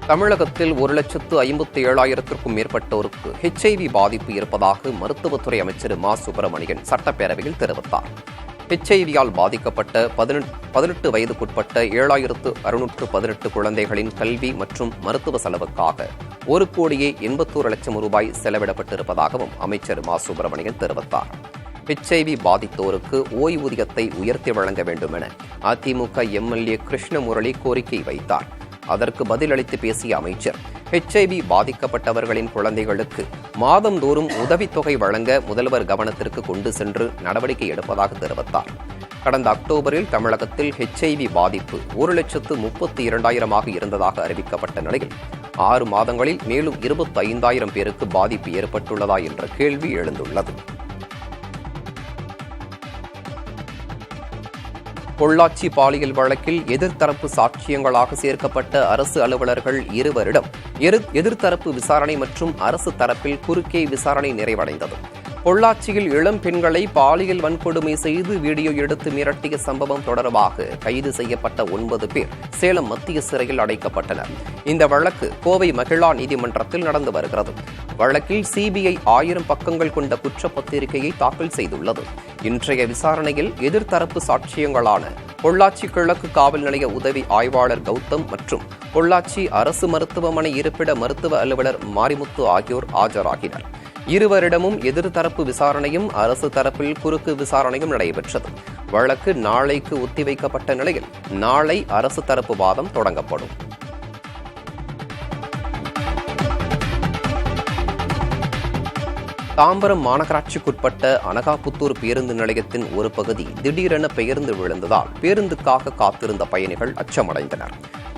தமிழகத்தில் 1,57,000க்கும் மேற்பட்டோருக்கு HIV பாதிப்பு இருப்பதாக மருத்துவத்துறை அமைச்சர் மா. சுப்பிரமணியன் சட்டப்பேரவையில் தெரிவித்தார். HIV-யால் பாதிக்கப்பட்ட 18 வயதுக்குட்பட்ட 7,618 குழந்தைகளின் கல்வி மற்றும் மருத்துவ செலவுக்காக 1,81,00,000 ரூபாய் செலவிடப்பட்டிருப்பதாகவும் அமைச்சர் மா. சுப்பிரமணியன் தெரிவித்தார். HIV பாதித்தோருக்கு ஓய்வூதியத்தை உயர்த்தி வழங்க வேண்டும் என அதிமுக MLA கிருஷ்ணமுரளி கோரிக்கை வைத்தார். அதற்கு பதிலளித்து பேசிய அமைச்சர், HIV பாதிக்கப்பட்டவர்களின் குழந்தைகளுக்கு மாதந்தோறும் உதவித்தொகை வழங்க முதல்வர் கவனத்திற்கு கொண்டு சென்று நடவடிக்கை எடுப்பதாக தெரிவித்தார். கடந்த அக்டோபரில் தமிழகத்தில் HIV பாதிப்பு 1,32,200 இருந்ததாக அறிவிக்கப்பட்ட நிலையில் 6 மாதங்களில் மேலும் 25,000 பேருக்கு பாதிப்பு ஏற்பட்டுள்ளதா என்ற கேள்வி எழுந்துள்ளது. பொள்ளாச்சி பாலியல் வழக்கில் எதிர்த்தரப்பு சாட்சியங்களாக சேர்க்கப்பட்ட அரசு அலுவலர்கள் 2 வருடம் எதிர்த்தரப்பு விசாரணை மற்றும் அரசு தரப்பில் குறுக்கே விசாரணை நிறைவடைந்தது. பொள்ளாச்சியில் இளம் பெண்களை பாலியல் வன்கொடுமை செய்து வீடியோ எடுத்து மிரட்டிய சம்பவம் தொடர்பாக கைது செய்யப்பட்ட 9 பேர் சேலம் மத்திய சிறையில் அடைக்கப்பட்டனர். இந்த வழக்கு கோவை மகிழா நீதிமன்றத்தில் நடந்து வருகிறது. வழக்கில் CBI 1000 பக்கங்கள் கொண்ட குற்றப்பத்திரிகையை தாக்கல் செய்துள்ளது. இன்றைய விசாரணையில் எதிர்த்தரப்பு சாட்சியங்களான பொள்ளாச்சி கிழக்கு காவல் நிலைய உதவி ஆய்வாளர் கௌதம் மற்றும் பொள்ளாச்சி அரசு மருத்துவமனை இருப்பிட மருத்துவ அலுவலர் மாரிமுத்து ஆகியோர் ஆஜராகினர். இருவரிடமும் எதிர்த்தரப்பு விசாரணையும் அரசு தரப்பில் குறுக்கு விசாரணையும் நடைபெற்றது. வழக்கு நாளைக்கு ஒத்திவைக்கப்பட்ட நிலையில் நாளை அரசு தரப்பு வாதம் தொடங்கப்படும். தாம்பரம் மாநகராட்சிக்குட்பட்ட அனகாபுத்தூர் பேருந்து நிலையத்தின் ஒரு பகுதி திடீரென பெயர்ந்து விழுந்ததால் பேருந்துக்காக காத்திருந்த பயணிகள் அச்சமடைந்தனர்.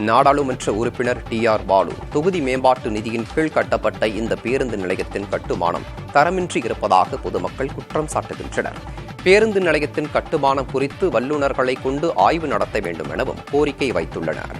நாடாளுமன்ற உறுப்பினர் TR பாலு தொகுதி மேம்பாட்டு நிதியின் கீழ் கட்டப்பட்ட இந்த பேருந்து நிலையத்தின் கட்டுமானம் தரமின்றி இருப்பதாக பொதுமக்கள் குற்றம் சாட்டுகின்றனர். பேருந்து நிலையத்தின் கட்டுமானம் குறித்து வல்லுநர்களை கொண்டு ஆய்வு நடத்த வேண்டும் எனவும் கோரிக்கை வைத்துள்ளனர்.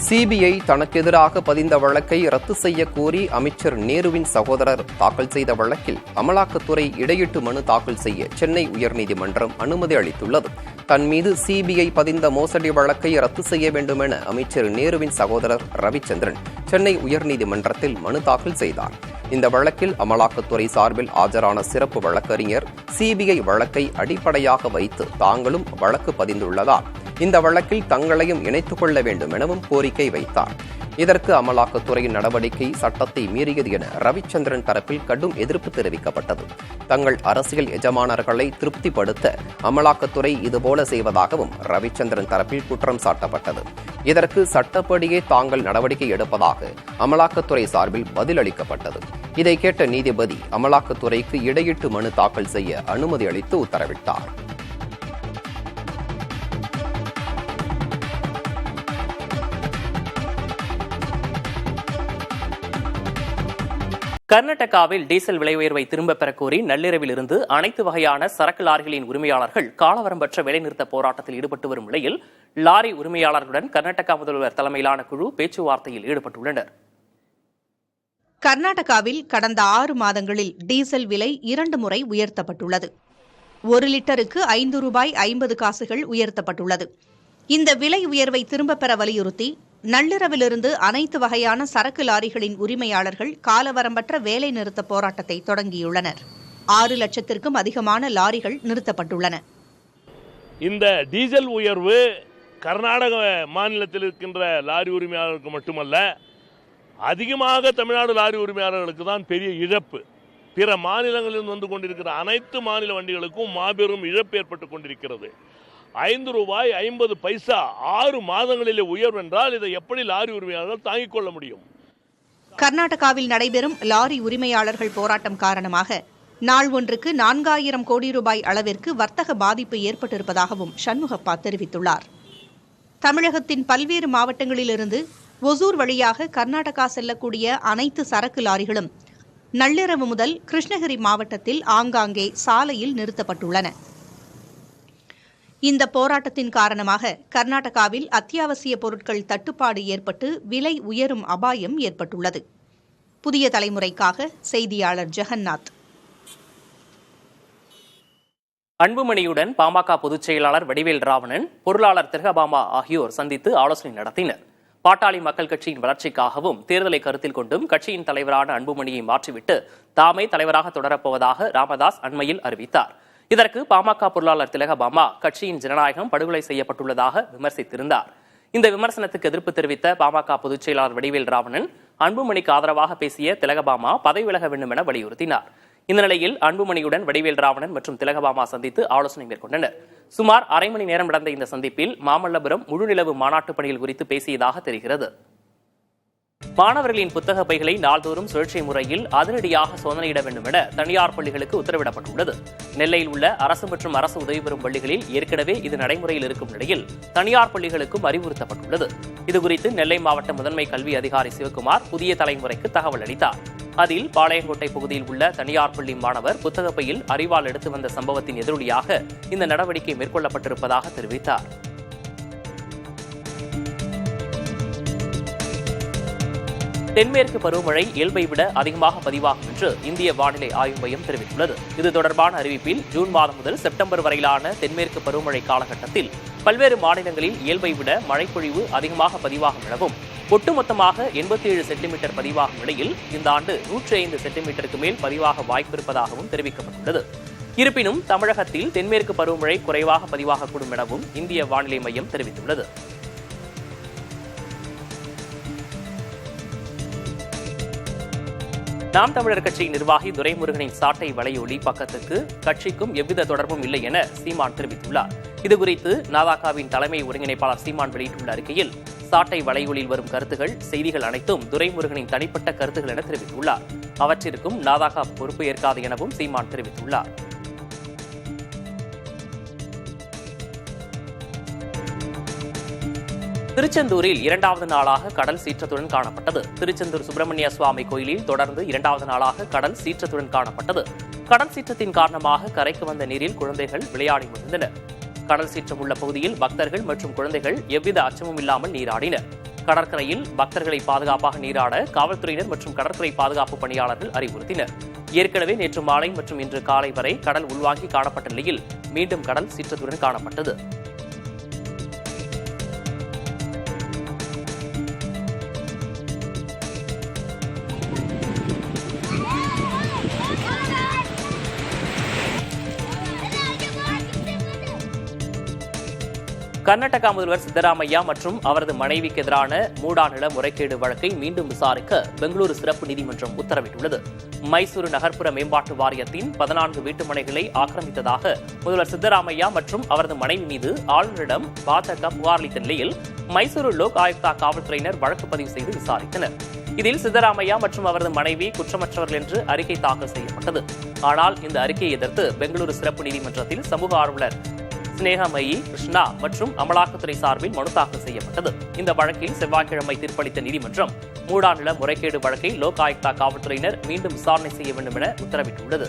CBI தனக்கு எதிராக பதிந்த வழக்கை ரத்து செய்ய கோரி அமைச்சர் நேருவின் சகோதரர் தாக்கல் செய்த வழக்கில் அமலாக்கத்துறை இடையீட்டு மனு தாக்கல் செய்ய சென்னை உயர்நீதிமன்றம் அனுமதி அளித்துள்ளது. தன் மீது CBI பதிந்த மோசடி வழக்கை ரத்து செய்ய வேண்டும் என அமைச்சர் நேருவின் சகோதரர் ரவிச்சந்திரன் சென்னை உயர்நீதிமன்றத்தில் மனு தாக்கல் செய்தார். இந்த வழக்கில் அமலாக்கத்துறை சார்பில் ஆஜரான சிறப்பு வழக்கறிஞர் CBI வழக்கை அடிப்படையாக வைத்து தாங்களும் வழக்கு பதிந்துள்ளதால் இந்த வழக்கில் தங்களையும் இணைத்துக் கொள்ள வேண்டும் எனவும் கோரிக்கை வைத்தார். இதற்கு அமலாக்கத்துறையின் நடவடிக்கை சட்டத்தை மீறியது என ரவிச்சந்திரன் தரப்பில் கடும் எதிர்ப்பு தெரிவிக்கப்பட்டது. தங்கள் அரசியல் எஜமானர்களை திருப்திப்படுத்த அமலாக்கத்துறை இதுபோல செய்வதாகவும் ரவிச்சந்திரன் தரப்பில் குற்றம் சாட்டப்பட்டது. இதற்கு சட்டப்படியே தாங்கள் நடவடிக்கை எடுப்பதாக அமலாக்கத்துறை சார்பில் பதிலளிக்கப்பட்டது. இதை கேட்ட நீதிபதி அமலாக்கத்துறைக்கு இடையீட்டு மனு தாக்கல் செய்ய அனுமதி அளித்து உத்தரவிட்டார். கர்நாடகாவில் டீசல் விலை உயர்வை திரும்பப் பெறக் கோரி நள்ளிரவில் இருந்து அனைத்து வகையான சரக்கு லாரிகளின் உரிமையாளர்கள் காலவரம்பற்ற வேலைநிறுத்த போராட்டத்தில் ஈடுபட்டு வரும் நிலையில் லாரி உரிமையாளர்களுடன் கர்நாடகா முதல்வர் தலைமையிலான குழு பேச்சுவார்த்தையில் ஈடுபட்டுள்ளனர். கர்நாடகாவில் கடந்த 6 மாதங்களில் டீசல் விலை 2 முறை உயர்த்தப்பட்டுள்ளது. 1 லிட்டருக்கு ₹5.50 உயர்த்தப்பட்டுள்ளது. இந்த விலை உயர்வை திரும்பப் பெற வலியுறுத்தி நள்ளிரவிலிருந்து அனைத்து வகையான சரக்கு லாரிகளின் உரிமையாளர்கள் காலவரம்பற்ற வேலை நிறுத்த போராட்டத்தை தொடங்கியுள்ளனர். 6 லட்சத்திற்கும் அதிகமான லாரிகள் நிறுத்தப்பட்டுள்ளன. இந்த டீசல் உயர்வு கர்நாடக மாநிலத்தில் இருக்கின்ற லாரி உரிமையாளர்களுக்கு மட்டுமல்ல, அதிகமாக தமிழ்நாடு லாரி உரிமையாளர்களுக்கு தான் பெரிய இழப்பு. பிற மாநிலங்களில் வந்து கொண்டிருக்கிற அனைத்து மாநில வண்டிகளுக்கும் மாபெரும் இழப்பு ஏற்பட்டுக் கொண்டிருக்கிறது. ₹5.50 6 மாதங்களிலே உயர்வு என்றால் இதை எப்படி லாரி உரிமையாளர்கள் தாங்கிக் கொள்ள முடியும்? கர்நாடகாவில் நடைபெறும் லாரி உரிமையாளர்கள் போராட்டம் காரணமாக நாள் ஒன்றுக்கு 4000 கோடி ரூபாய் அளவிற்கு வர்த்தக பாதிப்பு ஏற்பட்டிருப்பதாகவும் சண்முகப்பா தெரிவித்துள்ளார். தமிழகத்தின் பல்வேறு மாவட்டங்களிலிருந்து ஒசூர் வழியாக கர்நாடகா செல்லக்கூடிய அனைத்து சரக்கு லாரிகளும் நள்ளிரவு முதல் கிருஷ்ணகிரி மாவட்டத்தில் ஆங்காங்கே சாலையில் நிறுத்தப்பட்டுள்ளன. இந்த போராட்டத்தின் காரணமாக கர்நாடகாவில் அத்தியாவசிய பொருட்கள் தட்டுப்பாடு ஏற்பட்டு விலை உயரும் அபாயம் ஏற்பட்டுள்ளது. புதிய தலைமுறைக்காக செய்தியாளர் ஜெகநாத். அன்புமணியுடன் பாமக பொதுச் செயலாளர் வடிவேல் ராவணன், பொருளாளர் திலகபாமா ஆகியோர் சந்தித்து ஆலோசனை நடத்தினர். பாட்டாளி மக்கள் கட்சியின் வளர்ச்சிக்காகவும் தேர்தலை கருத்தில் கொண்டும் கட்சியின் தலைவரான அன்புமணியை மாற்றிவிட்டு தாமே தலைவராக தொடரப்போவதாக ராமதாஸ் அண்மையில் அறிவித்தார். இதற்கு பாமக பொருளாளர் திலகபாமா கட்சியின் ஜனநாயகம் படுகொலை செய்யப்பட்டுள்ளதாக விமர்சித்திருந்தார். இந்த விமர்சனத்துக்கு எதிர்ப்பு தெரிவித்த பாமக பொதுச் செயலாளர் வடிவேல் ராவணன் அன்புமணிக்கு ஆதரவாக பேசிய திலகபாமா பதவி விலக வேண்டும் என வலியுறுத்தினார். இந்த நிலையில் அன்புமணியுடன் வடிவேல் ராவணன் மற்றும் திலகபாமா சந்தித்து ஆலோசனை மேற்கொண்டனர். சுமார் அரை மணி நேரம் நடந்த இந்த சந்திப்பில் மாமல்லபுரம் முழுநிலவு மாநாட்டுப் பணிகள் குறித்து பேசியதாக தெரிகிறது. மாணவர்களின் புத்தக பைகளை நாள்தோறும் சுழற்சி முறையில் அதிரடியாக சோதனையிட வேண்டும் என தனியார் பள்ளிகளுக்கு உத்தரவிடப்பட்டுள்ளது. நெல்லையில் உள்ள அரசு மற்றும் அரசு உதவி பெறும் பள்ளிகளில் ஏற்கனவே இது நடைமுறையில் இருக்கும் நிலையில் தனியார் பள்ளிகளுக்கும் அறிவுறுத்தப்பட்டுள்ளது. இதுகுறித்து நெல்லை மாவட்ட முதன்மை கல்வி அதிகாரி சிவக்குமார் புதிய தலைமுறைக்கு தகவல் அளித்தார். அதில் பாளையங்கோட்டை பகுதியில் உள்ள தனியார் பள்ளி மாணவர் புத்தக பையில் அரிவாள் எடுத்து வந்த சம்பவத்தின் எதிரொலியாக இந்த நடவடிக்கை மேற்கொள்ளப்பட்டிருப்பதாக தெரிவித்தார். தென்மேற்கு பருவமழை இயல்பை விட அதிகமாக பதிவாகும் என்று இந்திய வானிலை ஆய்வு மையம் தெரிவித்துள்ளது. இது தொடர்பான அறிவிப்பில் ஜூன் மாதம் முதல் செப்டம்பர் வரையிலான தென்மேற்கு பருவமழை காலகட்டத்தில் பல்வேறு மாநிலங்களில் இயல்பை விட மழைப்பொழிவு அதிகமாக பதிவாகும் எனவும் ஒட்டுமொத்தமாக 87 சென்டிமீட்டர் பதிவாகும் நிலையில் இந்த ஆண்டு 105 சென்டிமீட்டருக்கு மேல் பதிவாக வாய்ப்பிருப்பதாகவும் தெரிவிக்கப்பட்டுள்ளது. இருப்பினும் தமிழகத்தில் தென்மேற்கு பருவமழை குறைவாக பதிவாகக்கூடும் எனவும் இந்திய வானிலை மையம் தெரிவித்துள்ளது. நாம் தமிழர் கட்சியின் நிர்வாகி துரைமுருகனின் சாட்டை வலையொலி பக்கத்துக்கு கட்சிக்கும் எவ்வித தொடர்பும் இல்லை என சீமான் தெரிவித்துள்ளார். இதுகுறித்து நாதாகாவின் தலைமை ஒருங்கிணைப்பாளர் சீமான் வெளியிட்டுள்ள அறிக்கையில் சாட்டை வலையொலியில் வரும் கருத்துகள், செய்திகள் அனைத்தும் துரைமுருகனின் தனிப்பட்ட கருத்துகள் என தெரிவித்துள்ளார். அவற்றிற்கும் நாதாகா பொறுப்பு ஏற்காது எனவும் சீமான் தெரிவித்துள்ளார். திருச்செந்தூரில் 2வது நாளாக கடல் சீற்றத்துடன் காணப்பட்டது. திருச்செந்தூர் சுப்பிரமணிய சுவாமி கோயிலில் தொடர்ந்து 2வது நாளாக கடல் சீற்றத்துடன் காணப்பட்டது. கடல் சீற்றத்தின் காரணமாக கரைக்கு வந்த நீரில் குழந்தைகள் விளையாடி மகிழ்ந்தனர். கடல் சீற்றம் உள்ள பகுதியில் பக்தர்கள் மற்றும் குழந்தைகள் எவ்வித அச்சமும் இல்லாமல் நீராடினர். கடற்கரையில் பக்தர்களை பாதுகாப்பாக நீராட காவல்துறையினர் மற்றும் கடற்கரை பாதுகாப்பு பணியாளர்கள் அறிவுறுத்தினர். ஏற்கனவே நேற்று மாலை மற்றும் இன்று காலை வரை கடல் உள்வாங்கி காணப்பட்ட நிலையில் மீண்டும் கடல் சீற்றத்துடன் காணப்பட்டது. கர்நாடகா முதல்வர் சித்தராமையா மற்றும் அவரது மனைவிக்கு எதிரான மூடா நில முறைகேடு வழக்கை மீண்டும் விசாரிக்க பெங்களூரு சிறப்பு நீதிமன்றம் உத்தரவிட்டுள்ளது. மைசூரு நகர்ப்புற மேம்பாட்டு வாரியத்தின் 14 வீட்டுமனைகளை ஆக்கிரமித்ததாக முதல்வர் சித்தராமையா மற்றும் அவரது மனைவி மீது ஆளுநரிடம் பாஜக புகார் அளித்த நிலையில் மைசூரு லோக் ஆயுக்தா காவல்துறையினர் வழக்கு பதிவு செய்து விசாரித்தனர். இதில் சித்தராமையா மற்றும் அவரது மனைவி குற்றமற்றவர்கள் என்று அறிக்கை தாக்கல் செய்யப்பட்டது. ஆனால் இந்த அறிக்கையை எதிர்த்து பெங்களூரு சிறப்பு நீதிமன்றத்தில் சமூக ஆர்வலர் ஸ்னேகமயி கிருஷ்ணா மற்றும் அமலாக்கத்துறை சார்பில் மனு தாக்கல் செய்யப்பட்டது. இந்த வழக்கில் செவ்வாய்க்கிழமை தீர்ப்பளித்த நீதிமன்றம் மூடா நில முறைகேடு வழக்கை லோக் ஆயுக்தா காவல்துறையினர் மீண்டும் விசாரணை செய்ய வேண்டும் என உத்தரவிட்டுள்ளது.